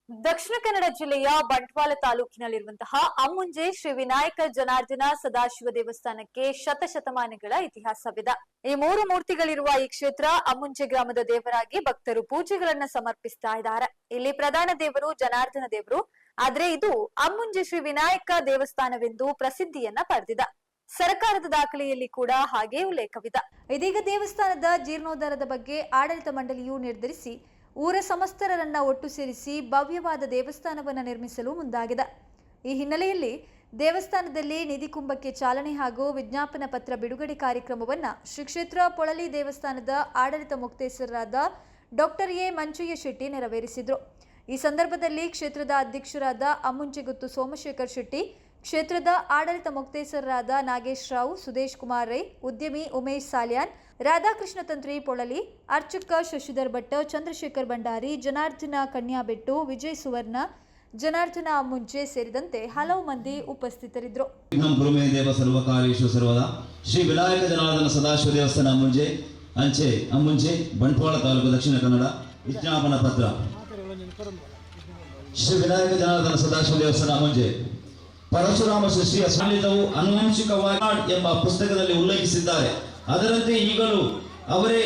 ದಕ್ಷಿಣ ಕನ್ನಡ ಜಿಲ್ಲೆಯ ಬಂಟ್ವಾಳ ತಾಲೂಕಿನಲ್ಲಿರುವಂತಹ ಅಮ್ಮುಂಜೆ ಶ್ರೀ ವಿನಾಯಕ ಜನಾರ್ದನ ಸದಾಶಿವ ದೇವಸ್ಥಾನಕ್ಕೆ ಶತಶತಮಾನಗಳ ಇತಿಹಾಸವಿದೆ. ಈ ಮೂರು ಮೂರ್ತಿಗಳಿರುವ ಈ ಕ್ಷೇತ್ರ ಅಮ್ಮುಂಜೆ ಗ್ರಾಮದ ದೇವರಾಗಿ ಭಕ್ತರು ಪೂಜೆಗಳನ್ನ ಸಮರ್ಪಿಸ್ತಾ ಇದ್ದಾರೆ. ಇಲ್ಲಿ ಪ್ರಧಾನ ದೇವರು ಜನಾರ್ದನ ದೇವರು, ಆದ್ರೆ ಇದು ಅಮ್ಮುಂಜೆ ಶ್ರೀ ವಿನಾಯಕ ದೇವಸ್ಥಾನವೆಂದು ಪ್ರಸಿದ್ಧಿಯನ್ನ ಪಡೆದಿದೆ. ಸರ್ಕಾರದ ದಾಖಲೆಯಲ್ಲಿ ಕೂಡ ಹಾಗೆ ಉಲ್ಲೇಖವಿದೆ. ಇದೀಗ ದೇವಸ್ಥಾನದ ಜೀರ್ಣೋದ್ಧಾರದ ಬಗ್ಗೆ ಆಡಳಿತ ಮಂಡಳಿಯು ನಿರ್ಧರಿಸಿ ಊರ ಸಮಸ್ತರನ್ನ ಒಟ್ಟು ಸೇರಿಸಿ ಭವ್ಯವಾದ ದೇವಸ್ಥಾನವನ್ನು ನಿರ್ಮಿಸಲು ಮುಂದಾಗಿದೆ. ಈ ಹಿನ್ನೆಲೆಯಲ್ಲಿ ದೇವಸ್ಥಾನದಲ್ಲಿ ನಿಧಿ ಕುಂಭಕ್ಕೆ ಚಾಲನೆ ಹಾಗೂ ವಿಜ್ಞಾಪನಾ ಪತ್ರ ಬಿಡುಗಡೆ ಕಾರ್ಯಕ್ರಮವನ್ನು ಶ್ರೀ ಕ್ಷೇತ್ರ ಪೊಳಲಿ ದೇವಸ್ಥಾನದ ಆಡಳಿತ ಮುಕ್ತೇಸರರಾದ ಡಾಕ್ಟರ್ ಎ ಮಂಚಯ್ಯ ಶೆಟ್ಟಿ ನೆರವೇರಿಸಿದರು. ಈ ಸಂದರ್ಭದಲ್ಲಿ ಕ್ಷೇತ್ರದ ಅಧ್ಯಕ್ಷರಾದ ಅಮ್ಮುಂಜೆಗುತ್ತು ಸೋಮಶೇಖರ್ ಶೆಟ್ಟಿ, ಕ್ಷೇತ್ರದ ಆಡಳಿತ ಮುಕ್ತೇಸರರಾದ ನಾಗೇಶ್ ರಾವ್, ಸುದೇಶ್ ಕುಮಾರ್ ರೈ, ಉದ್ಯಮಿ ಉಮೇಶ್ ಸಾಲ್ಯಾನ್, ರಾಧಾಕೃಷ್ಣ ತಂತ್ರಿ ಪೊಳಲಿ, ಅರ್ಚಕ ಶಶಿಧರ್ ಭಟ್, ಚಂದ್ರಶೇಖರ್ ಭಂಡಾರಿ, ಜನಾರ್ದನ ಕನ್ಯಾಬೆಟ್ಟು, ವಿಜಯ್ ಸುವರ್ಣ, ಜನಾರ್ದನ ಅಮ್ಮುಂಜೆ ಸೇರಿದಂತೆ ಹಲವು ಮಂದಿ ಉಪಸ್ಥಿತರಿದ್ದರು. ಶ್ರೀ ವಿನಾಯಕ ಜನಾರ್ದನ ಸದಾಶಿವ ದೇವಸ್ಥಾನ ಅಮ್ಮುಂಜೆ, ಅಂಚೆ ಅಮ್ಮುಂಜೆ, ಬಂಟ್ವಾಳ ತಾಲೂಕು, ದಕ್ಷಿಣ ಕನ್ನಡ. ವಿಜ್ಞಾಪನಾ ಪತ್ರ. ಶ್ರೀ ವಿನಾಯಕ ಜನಾರ್ದನ ಸದಾಶಿವ ದೇವಸ್ಥಾನ ಅಮ್ಮುಂಜೆ ಪರಶುರಾಮ ಸೃಷ್ಟಿಯ ಸಾಲಿತವು ಆನುವಂಶಿಕವಾಗಿ ಎಂಬ ಪುಸ್ತಕದಲ್ಲಿ ಉಲ್ಲೇಖಿಸಿದ್ದಾರೆ. ಅದರಂತೆ ಈಗಲೂ ಅವರೇ